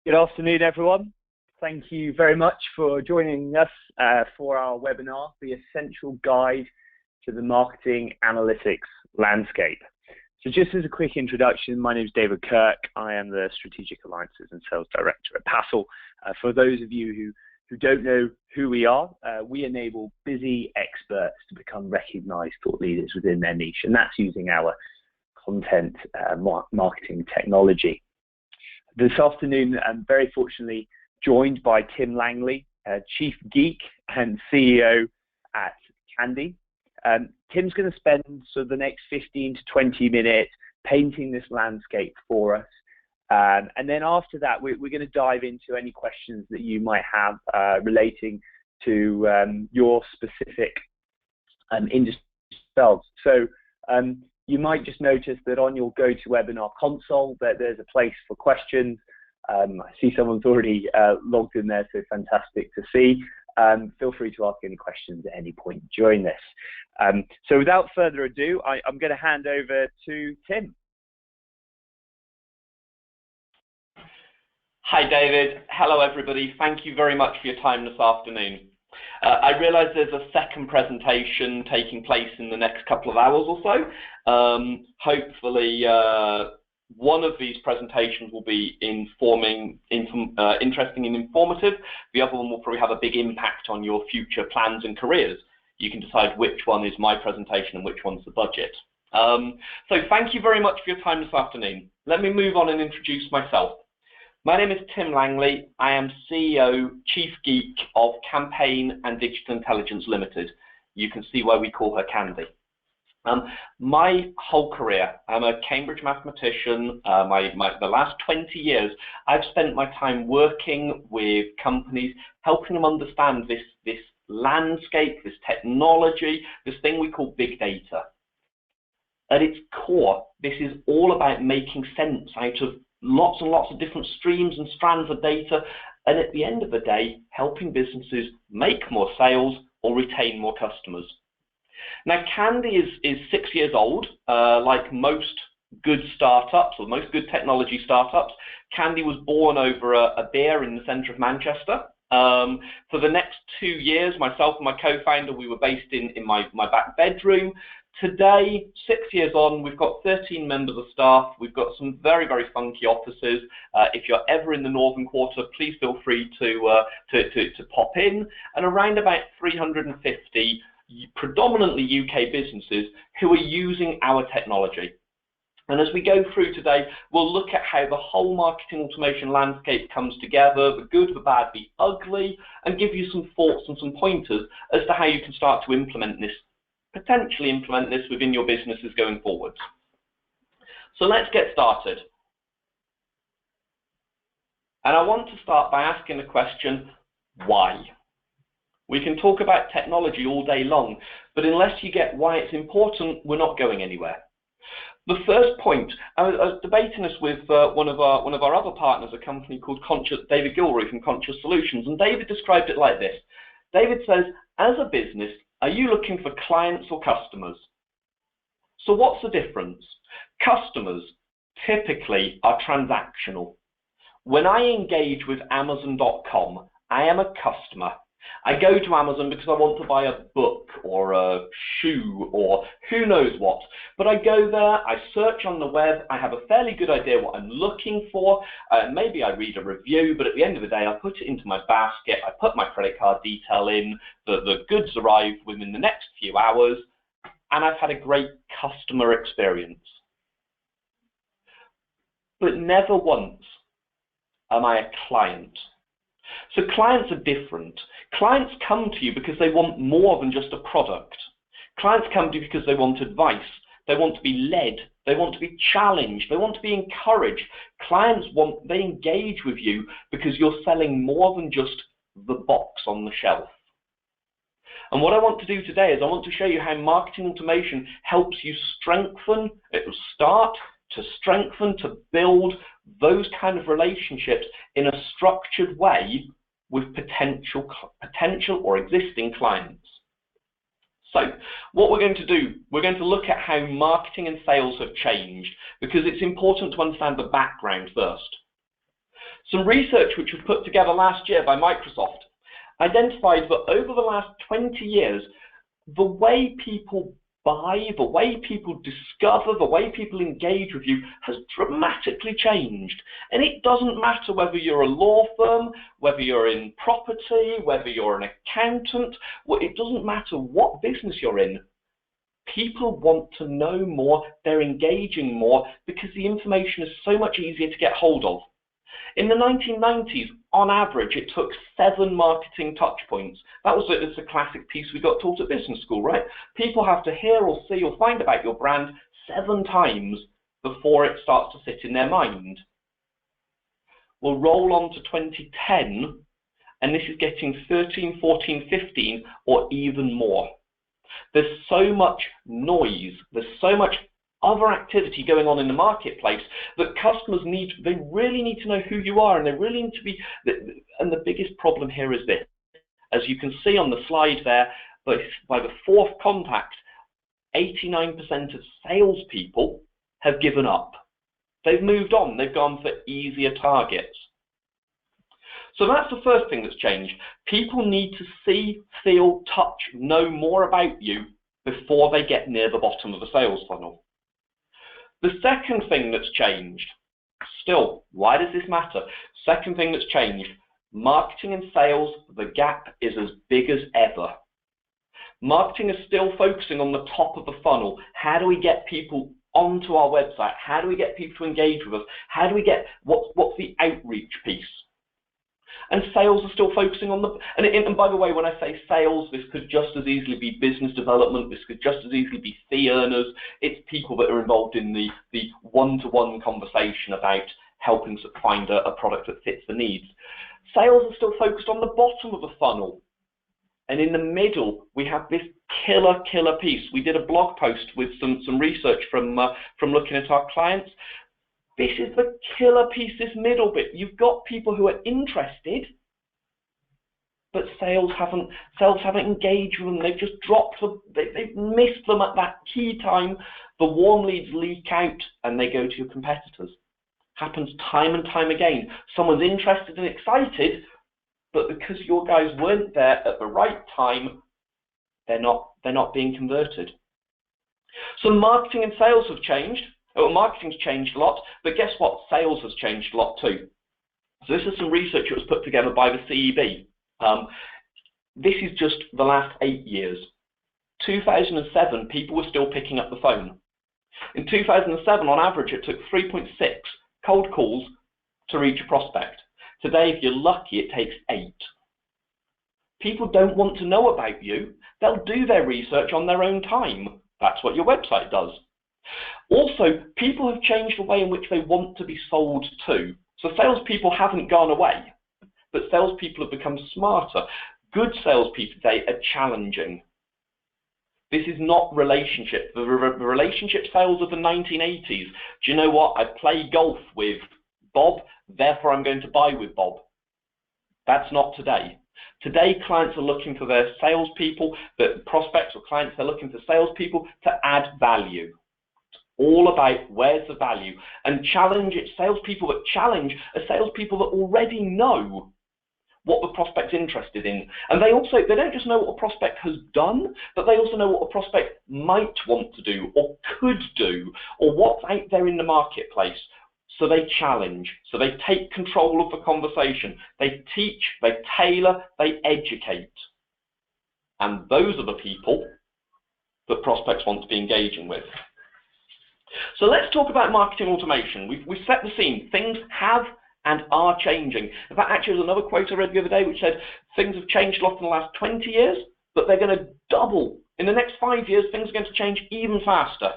Good afternoon, everyone. Thank you very much for joining us for our webinar, The Essential Guide to the Marketing Analytics Landscape. So just as a quick introduction, my name is David Kirk. I am the Strategic Alliances and Sales Director at Passle. For those of you who don't know who we are, we enable busy experts to become recognized thought leaders within their niche, and that's using our content marketing technology. This afternoon, I'm very fortunately joined by Tim Langley, Chief Geek and CEO at CANDDi. Tim's going to spend the next 15 to 20 minutes painting this landscape for us. And then after that, we're going to dive into any questions that you might have relating to your specific industry yourselves. So you might just notice that on your GoToWebinar console that there's a place for questions. I see someone's already logged in there, so fantastic to see. Feel free to ask any questions at any point during this. So without further ado, I'm going to hand over to Tim. Hi, David. Hello, everybody. Thank you very much for your time this afternoon. I realise there's a second presentation taking place in the next couple of hours or so. Hopefully, one of these presentations will be interesting and informative. The other one will probably have a big impact on your future plans and careers. You can decide which one is my presentation and which one's the budget. So thank you very much for your time this afternoon. Let me move on and introduce myself. My name is Tim Langley. I am CEO, Chief Geek of Campaign and Digital Intelligence Limited. You can see why we call her CANDDi. My whole career, I'm a Cambridge mathematician. The last 20 years, I've spent my time working with companies, helping them understand this landscape, this technology, this thing we call big data. At its core, this is all about making sense out of lots and lots of different streams and strands of data, and at the end of the day, helping businesses make more sales or retain more customers. Now, CANDDi is 6 years old. Like most good startups, or most good technology startups, CANDDi was born over a beer in the centre of Manchester. For the next 2 years, myself and my co-founder, we were based in my back bedroom. Today, 6 years on, we've got 13 members of staff. We've got some very, very funky offices. If you're ever in the Northern Quarter, please feel free to pop in. And around about 350 predominantly UK businesses who are using our technology. And as we go through today, we'll look at how the whole marketing automation landscape comes together, the good, the bad, the ugly, and give you some thoughts and some pointers as to how you can start to implement this, potentially implement this within your businesses going forward. So let's get started. And I want to start by asking the question, why? We can talk about technology all day long, but unless you get why it's important, we're not going anywhere. The first point, I was debating this with one of our other partners, a company called David Gilroy from Conscious Solutions, and David described it like this. David says, as a business, are you looking for clients or customers? So what's the difference? Customers typically are transactional. When I engage with Amazon.com, I am a customer. I go to Amazon because I want to buy a book or a shoe or who knows what. But I go there, I search on the web, I have a fairly good idea what I'm looking for. Maybe I read a review, but at the end of the day, I put it into my basket, I put my credit card detail in, the goods arrive within the next few hours, and I've had a great customer experience. But never once am I a client. So clients are different. Clients come to you because they want more than just a product. Clients come to you because they want advice. They want to be led. They want to be challenged. They want to be encouraged. Clients they engage with you because you're selling more than just the box on the shelf. And what I want to do today is I want to show you how marketing automation helps you strengthen, it will start to strengthen, to build those kind of relationships in a structured way with potential or existing clients. So what we're going to do, we're going to look at how marketing and sales have changed, because it's important to understand the background first. Some research which was put together last year by Microsoft identified that over the last 20 years, the way people buy, the way people discover, the way people engage with you has dramatically changed. And it doesn't matter whether you're a law firm, whether you're in property, whether you're an accountant, it doesn't matter what business you're in. People want to know more, they're engaging more because the information is so much easier to get hold of. In the 1990s, on average, it took 7 marketing touch points. That was it's a classic piece we got taught at business school, right? People have to hear or see or find about your brand 7 times before it starts to sit in their mind. We'll roll on to 2010, and this is getting 13, 14, 15, or even more. There's so much noise, there's so much other activity going on in the marketplace that customers they really need to know who you are, and they really need to be, and the biggest problem here is this. As you can see on the slide there, by the 4th contact, 89% of salespeople have given up. They've moved on, they've gone for easier targets. So that's the first thing that's changed. People need to see, feel, touch, know more about you before they get near the bottom of the sales funnel. The second thing that's changed, still, why does this matter? Second thing that's changed, marketing and sales, the gap is as big as ever. Marketing is still focusing on the top of the funnel. How do we get people onto our website? How do we get people to engage with us? How do we get, what's the outreach piece? And sales are still focusing on and by the way, when I say sales, this could just as easily be business development, this could just as easily be fee earners. It's people that are involved in the one-to-one conversation about helping find a product that fits the needs. Sales are still focused on the bottom of the funnel. And in the middle, we have this killer piece. We did a blog post with some research from looking at our clients. This is the killer piece, this middle bit. You've got people who are interested, but sales haven't engaged with them. They've just dropped them. They've missed them at that key time. The warm leads leak out, and they go to your competitors. Happens time and time again. Someone's interested and excited, but because your guys weren't there at the right time, they're not being converted. So marketing and sales have changed. Well, marketing's changed a lot, but guess what? Sales has changed a lot too. So this is some research that was put together by the CEB. This is just the last 8 years. 2007, people were still picking up the phone. In 2007, on average, it took 3.6 cold calls to reach a prospect. Today, if you're lucky, it takes 8. People don't want to know about you. They'll do their research on their own time. That's what your website does. Also, people have changed the way in which they want to be sold to. So salespeople haven't gone away, but salespeople have become smarter. Good salespeople today are challenging. This is not relationship. The relationship sales of the 1980s. Do you know what? I play golf with Bob, therefore I'm going to buy with Bob. That's not today. Today, clients are looking for their salespeople, the prospects or clients are looking for salespeople to add value. All about where's the value, and challenge it. Salespeople that challenge are salespeople that already know what the prospect's interested in, and they don't just know what a prospect has done, but they also know what a prospect might want to do or could do, or what's out there in the marketplace. So they challenge, so they take control of the conversation, they teach, they tailor, they educate, and those are the people that prospects want to be engaging with. So let's talk about marketing automation. We've set the scene. Things have and are changing. In fact, actually, there's another quote I read the other day which said things have changed a lot in the last 20 years, but they're going to double. In the next 5 years, things are going to change even faster.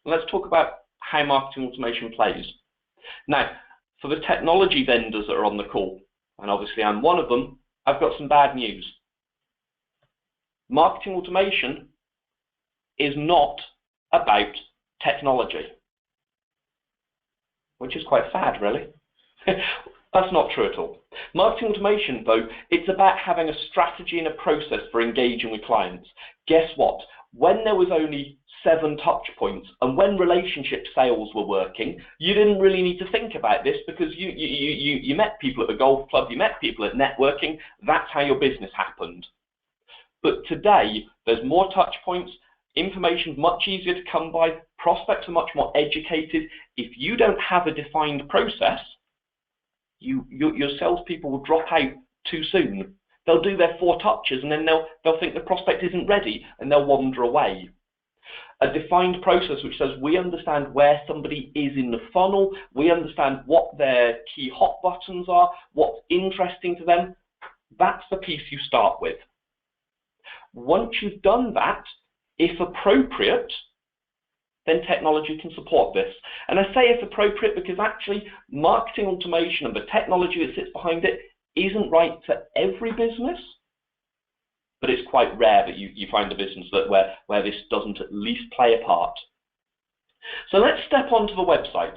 Let's talk about how marketing automation plays. Now, for the technology vendors that are on the call, and obviously I'm one of them, I've got some bad news. Marketing automation is not about technology, which is quite sad, really. That's not true at all. Marketing automation, though, it's about having a strategy and a process for engaging with clients. Guess what? when there was only 7 touch points and when relationship sales were working, you didn't really need to think about this because you met people at the golf club, you met people at networking, that's how your business happened. But today, there's more touch points, information's much easier to come by, prospects are much more educated. If you don't have a defined process, your salespeople will drop out too soon. They'll do their 4 touches and then they'll think the prospect isn't ready and they'll wander away. A defined process which says we understand where somebody is in the funnel, we understand what their key hot buttons are, what's interesting to them, that's the piece you start with. Once you've done that, if appropriate, then technology can support this. And I say if appropriate because actually marketing automation and the technology that sits behind it isn't right for every business, but it's quite rare that you find a business where this doesn't at least play a part. So let's step onto the website.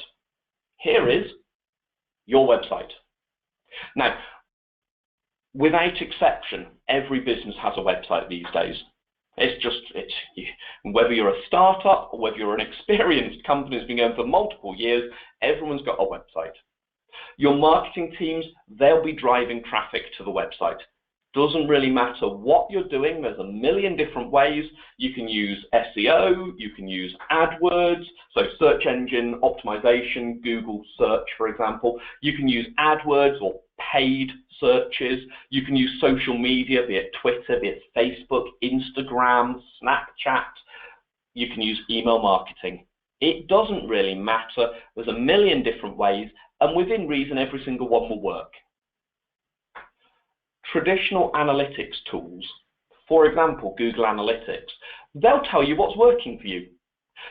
Here is your website. Now, without exception, every business has a website these days. Whether you're a startup or whether you're an experienced company that's been going for multiple years, everyone's got a website. Your marketing teams, they'll be driving traffic to the website. Doesn't really matter what you're doing, there's a million different ways. You can use SEO, you can use AdWords, so search engine optimization, Google search, for example. You can use AdWords or paid searches. You can use social media, be it Twitter, be it Facebook, Instagram, Snapchat. You can use email marketing. It doesn't really matter. There's a million different ways, and within reason, every single one will work. Traditional analytics tools, for example, Google Analytics, they'll tell you what's working for you.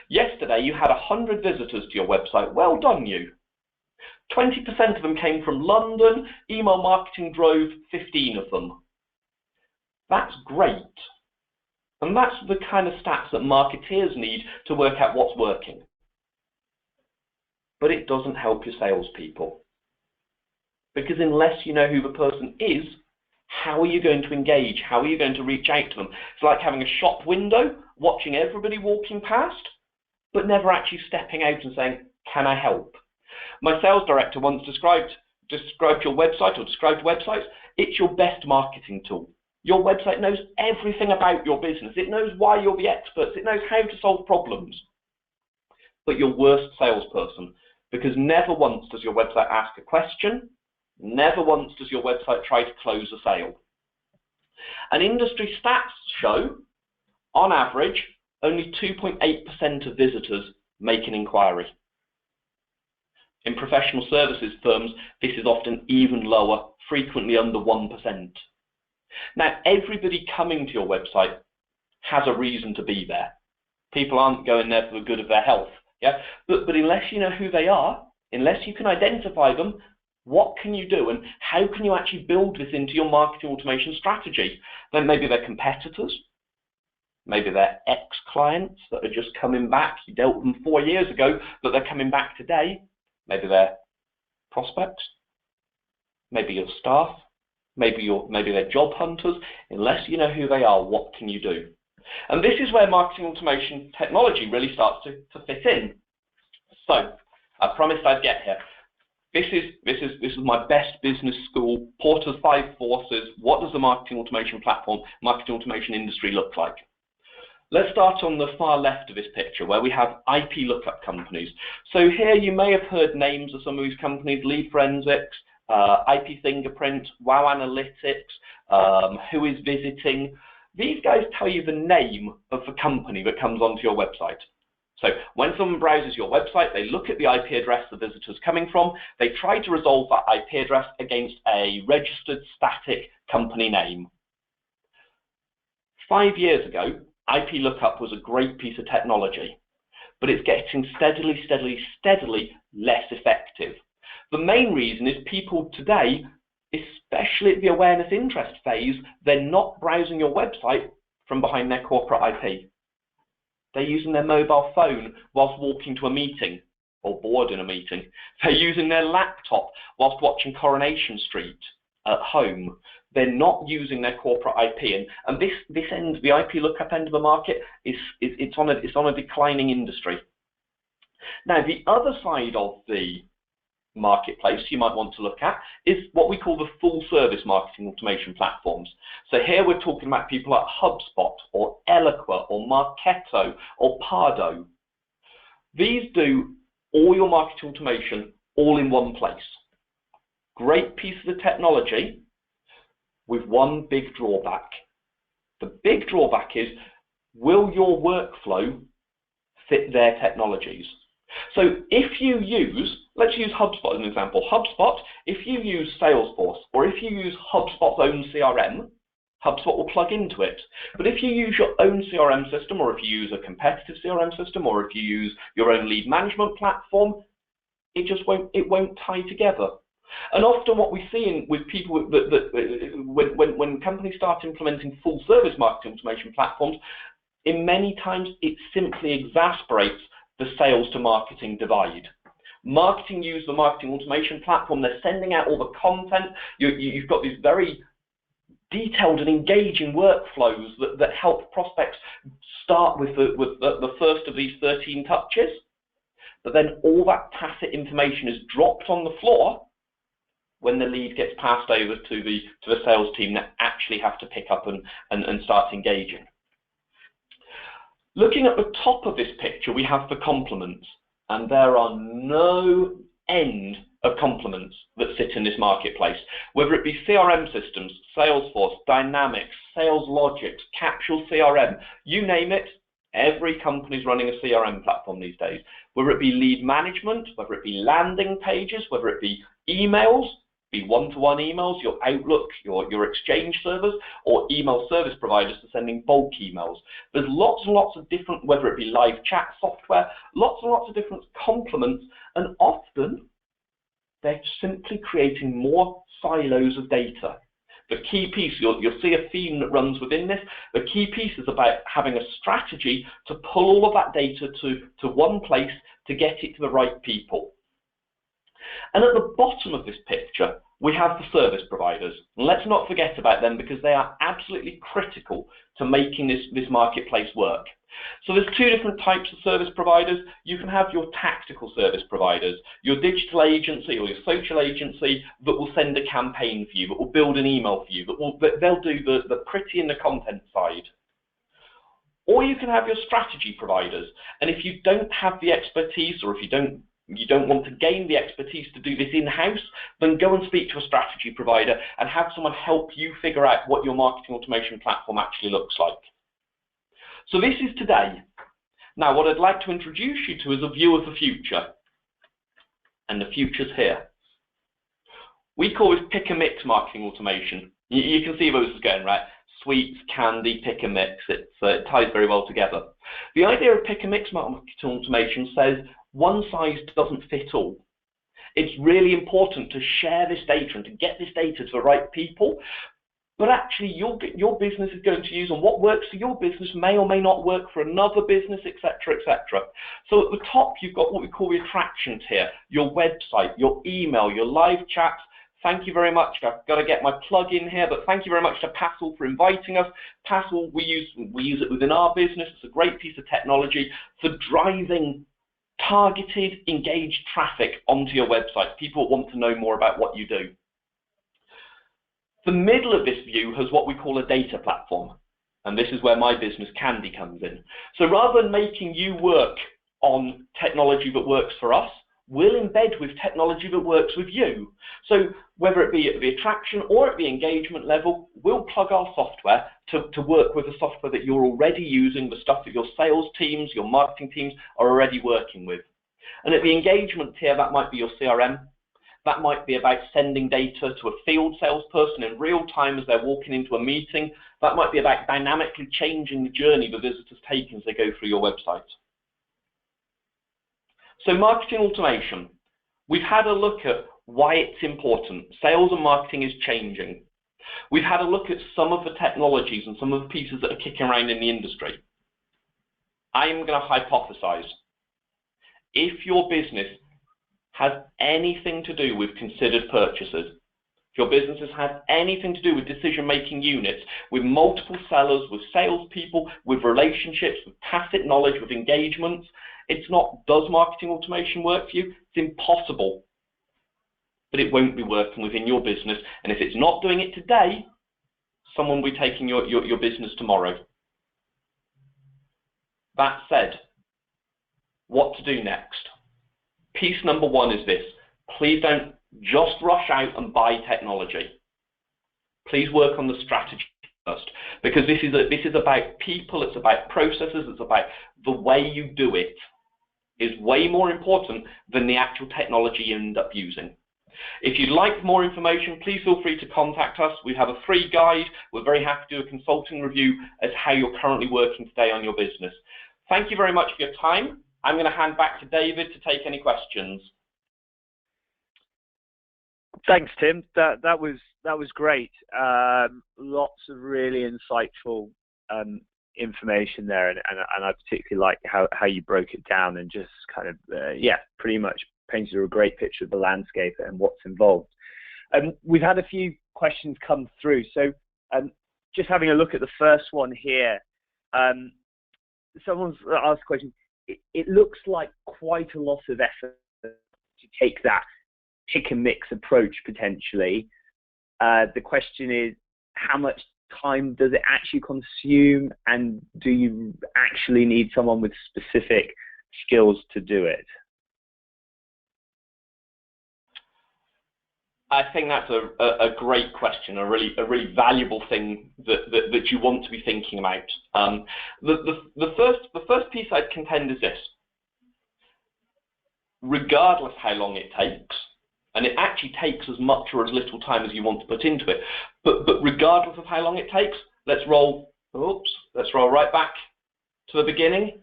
Yesterday, you had 100 visitors to your website. Well done, you. 20% of them came from London. Email marketing drove 15 of them. That's great. And that's the kind of stats that marketeers need to work out what's working. But it doesn't help your salespeople. Because unless you know who the person is, how are you going to engage? How are you going to reach out to them? It's like having a shop window, watching everybody walking past, but never actually stepping out and saying, can I help? My sales director once described your website or described websites. It's your best marketing tool. Your website knows everything about your business. It knows why you're the experts. It knows how to solve problems. But your worst salesperson, because never once does your website ask a question, never once does your website try to close a sale. And industry stats show, on average, only 2.8% of visitors make an inquiry. In professional services firms, this is often even lower, frequently under 1%. Now, everybody coming to your website has a reason to be there. People aren't going there for the good of their health. Yeah? But unless you know who they are, unless you can identify them, what can you do and how can you actually build this into your marketing automation strategy? Then maybe they're competitors, maybe they're ex-clients that are just coming back. You dealt with them 4 years ago, but they're coming back today. Maybe they're prospects, maybe your staff, maybe they're job hunters. Unless you know who they are, what can you do? And this is where marketing automation technology really starts to fit in. So, I promised I'd get here. This is my best business school, Porter's 5 Forces. What does the marketing automation platform, marketing automation industry look like? Let's start on the far left of this picture where we have IP lookup companies. So here you may have heard names of some of these companies: Lead Forensics, IP Fingerprint, Wow Analytics, WhoIsVisiting. These guys tell you the name of the company that comes onto your website. So when someone browses your website, they look at the IP address the visitor's coming from, they try to resolve that IP address against a registered static company name. 5 years ago, IP lookup was a great piece of technology, but it's getting steadily less effective. The main reason is people today, especially at the awareness interest phase, they're not browsing your website from behind their corporate IP. They're using their mobile phone whilst walking to a meeting or bored in a meeting. They're using their laptop whilst watching Coronation Street at home. they're not using their corporate IP, and this end, the IP lookup end of the market, it's on a declining industry. Now, the other side of the marketplace you might want to look at is what we call the full service marketing automation platforms. So here we're talking about people like HubSpot or Eloqua or Marketo or Pardo. These do all your marketing automation all in one place. Great piece of the technology with one big drawback. The big drawback is, will your workflow fit their technologies? So if you use, let's use HubSpot as an example. HubSpot, if you use Salesforce or if you use HubSpot's own CRM, HubSpot will plug into it. But if you use your own CRM system, or if you use a competitive CRM system, or if you use your own lead management platform, it won't tie together. And often what we see with people when companies start implementing full service marketing automation platforms, in many times it simply exasperates the sales to marketing divide. Marketing use the marketing automation platform, they're sending out all the content, you've got these very detailed and engaging workflows that help prospects start with the first of these 13 touches, but then all that tacit information is dropped on the floor when the lead gets passed over to the sales team that actually have to pick up and start engaging. Looking at the top of this picture, we have the complements, and there are no end of complements that sit in this marketplace, whether it be CRM systems, Salesforce, Dynamics, Sales Logic, Capsule CRM, you name it, every company's running a CRM platform these days, whether it be lead management, whether it be landing pages, whether it be emails, be one-to-one emails, your Outlook, your Exchange servers, or email service providers for sending bulk emails. There's lots and lots of different, whether it be live chat software, lots and lots of different complements, and often they're simply creating more silos of data. The key piece, you'll see a theme that runs within this, the key piece is about having a strategy to pull all of that data to one place to get it to the right people. And at the bottom of this picture, we have the service providers. And let's not forget about them, because they are absolutely critical to making this marketplace work. So there's two different types of service providers. You can have your tactical service providers, your digital agency or your social agency that will send a campaign for you, that will build an email for you, they'll do the pretty and the content side. Or you can have your strategy providers. And if you don't have the expertise, or if you don't want to gain the expertise to do this in-house, then go and speak to a strategy provider and have someone help you figure out what your marketing automation platform actually looks like. So this is today. Now, what I'd like to introduce you to is a view of the future. And the future's here. We call this pick and mix marketing automation. You can see where this is going, right? Suites, CANDDi, pick and mix. It ties very well together. The idea of pick and mix marketing automation says one size doesn't fit all. It's really important to share this data and to get this data to the right people, but actually your business is going to use, and what works for your business may or may not work for another business, etc., etc. So at the top, you've got what we call the attractions here, your website, your email, your live chats. Thank you very much. I've got to get my plug in here, but thank you very much to Passle for inviting us. Passle, we use it within our business. It's a great piece of technology for driving targeted, engaged traffic onto your website. People want to know more about what you do. The middle of this view has what we call a data platform, and this is where my business CANDDi comes in. So rather than making you work on technology that works for us, we'll embed with technology that works with you. So whether it be at the attraction or at the engagement level, we'll plug our software to work with the software that you're already using, the stuff that your sales teams, your marketing teams are already working with. And at the engagement tier, that might be your CRM. That might be about sending data to a field salesperson in real time as they're walking into a meeting. That might be about dynamically changing the journey the visitors take as they go through your website. So marketing automation, we've had a look at why it's important. Sales and marketing is changing. We've had a look at some of the technologies and some of the pieces that are kicking around in the industry. I am going to hypothesize. If your business has anything to do with considered purchases, if your business has had anything to do with decision-making units, with multiple sellers, with salespeople, with relationships, with tacit knowledge, with engagements, it's not, does marketing automation work for you? It's impossible. But it won't be working within your business. And if it's not doing it today, someone will be taking your business tomorrow. That said, what to do next? Piece number one is this. Please don't just rush out and buy technology. Please work on the strategy first, because this is about people, it's about processes, it's about the way you do it is way more important than the actual technology you end up using. If you'd like more information, please feel free to contact us. We have a free guide. We're very happy to do a consulting review as how you're currently working today on your business. Thank you very much for your time. I'm going to hand back to David to take any questions. Thanks, Tim. That was great. Lots of really insightful information there, and I particularly like how you broke it down and just kind of pretty much painted a great picture of the landscape and what's involved. We've had a few questions come through, so just having a look at the first one here. Someone's asked a question. It looks like quite a lot of effort to take that pick and mix approach potentially. The question is, how much time does it actually consume, and do you actually need someone with specific skills to do it? I think that's a great question, a really valuable thing that you want to be thinking about. The first piece I'd contend is this: regardless how long it takes, and it actually takes as much or as little time as you want to put into it, but regardless of how long it takes, let's roll right back to the beginning.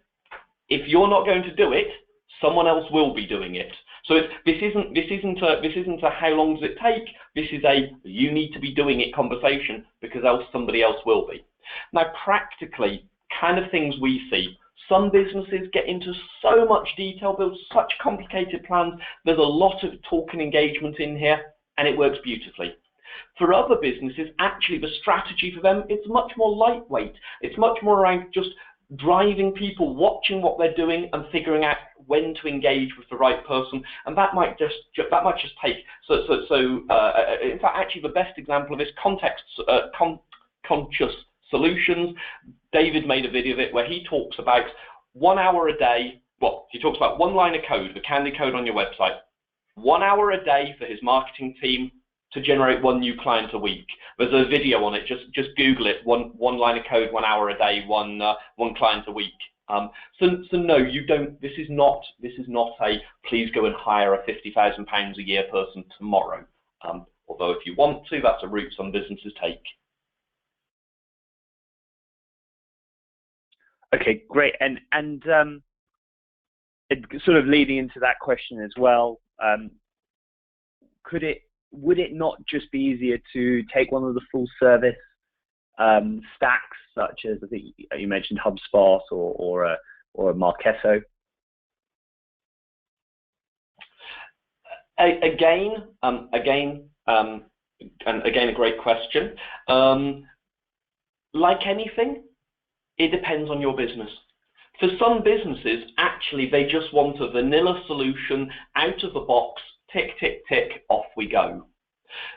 If you're not going to do it, someone else will be doing it. So this isn't a how long does it take. This is a you need to be doing it conversation, because else somebody else will be. Now, practically, kind of things we see. Some businesses get into so much detail, build such complicated plans. There's a lot of talk and engagement in here, and it works beautifully. For other businesses, actually, the strategy for them, it's much more lightweight. It's much more around just driving people, watching what they're doing, and figuring out when to engage with the right person, and that might just take. In fact, actually, the best example of this, conscious solutions. David made a video of it where he talks about 1 hour a day. Well, he talks about one line of code, the CANDDi code on your website. 1 hour a day for his marketing team to generate one new client a week. There's a video on it. Just Google it. One line of code, 1 hour a day, one client a week. So no, you don't. This is not a please go and hire a £50,000 a year person tomorrow. Although if you want to, that's a route some businesses take. Okay, great. And sort of leading into that question as well, would it not just be easier to take one of the full service stacks, such as I think you mentioned HubSpot or Marketo? Again, a great question. Like anything, it depends on your business. For some businesses, actually, they just want a vanilla solution out of the box, tick, tick, tick, off we go.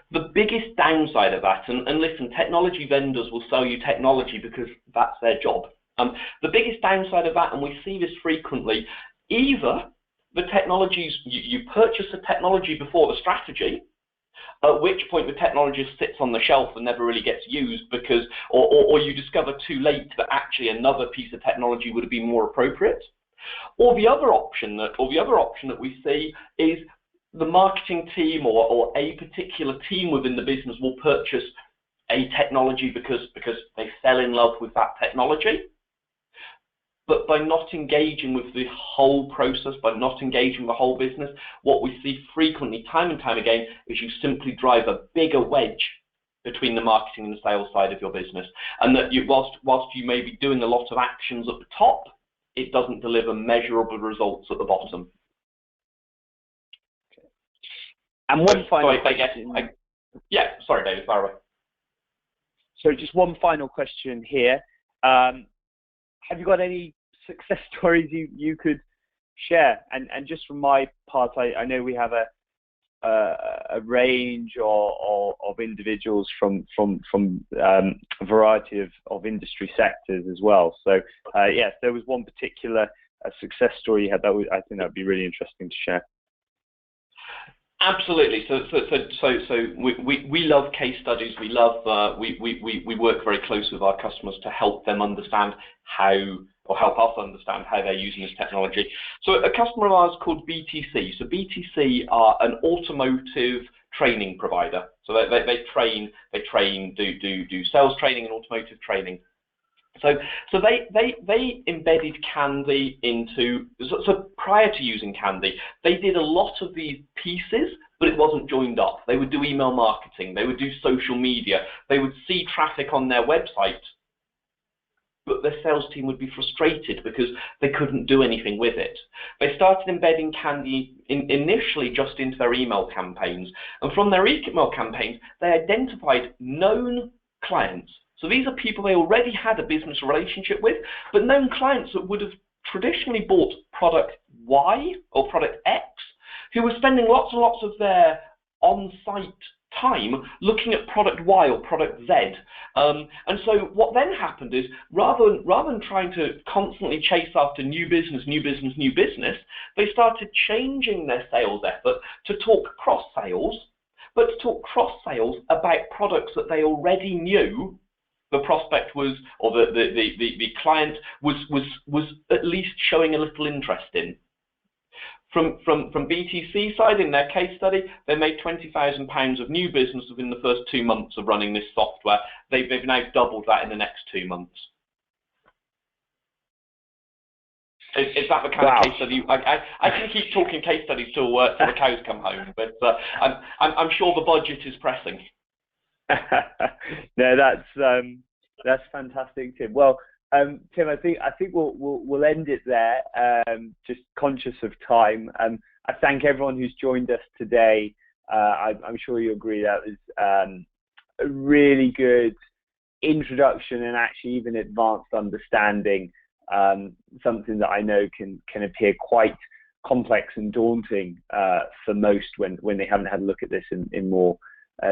The biggest downside of that, and listen, technology vendors will sell you technology because that's their job. The biggest downside of that, and we see this frequently, either the technologies, you purchase a technology before the strategy, at which point the technology sits on the shelf and never really gets used because, or you discover too late that actually another piece of technology would have been more appropriate. Or the other option that we see is the marketing team or a particular team within the business will purchase a technology because they fell in love with that technology. But by not engaging with the whole process, by not engaging with the whole business, what we see frequently, time and time again, is you simply drive a bigger wedge between the marketing and the sales side of your business. And that whilst you may be doing a lot of actions at the top, it doesn't deliver measurable results at the bottom. And one final question. Yeah, sorry, David, fire away. So just one final question here. Have you got any success stories you could share? And just from my part, I know we have a range of individuals from a variety of industry sectors as well. So yes, there was one particular success story you had I think that would be really interesting to share. Absolutely. So we love case studies. We love we work very closely with our customers to help them understand help us understand how they're using this technology. So a customer of ours called BTC. So BTC are an automotive training provider. So they train, do sales training and automotive training. So they embedded CANDDi into, so prior to using CANDDi, they did a lot of these pieces, but it wasn't joined up. They would do email marketing, they would do social media, they would see traffic on their website, but their sales team would be frustrated because they couldn't do anything with it. They started embedding CANDDi initially just into their email campaigns, and from their email campaigns, they identified known clients. So these are people they already had a business relationship with, but known clients that would have traditionally bought product Y or product X, who were spending lots and lots of their on-site time looking at product Y or product Z. And so what then happened is, rather than trying to constantly chase after new business, they started changing their sales effort to talk cross-sales, but to talk cross-sales about products that they already knew the prospect was, or the client was at least showing a little interest in. From BTC side, in their case study, they made £20,000 of new business within the first 2 months of running this software. They've now doubled that in the next 2 months. Is that the kind of case study? I can keep talking case studies till the cows come home, but I'm sure the budget is pressing. No, that's fantastic, Tim. Well, Tim, I think we'll end it there. Just conscious of time. I thank everyone who's joined us today. I'm sure you agree that was a really good introduction and actually even advanced understanding. Something that I know can appear quite complex and daunting for most when they haven't had a look at this in more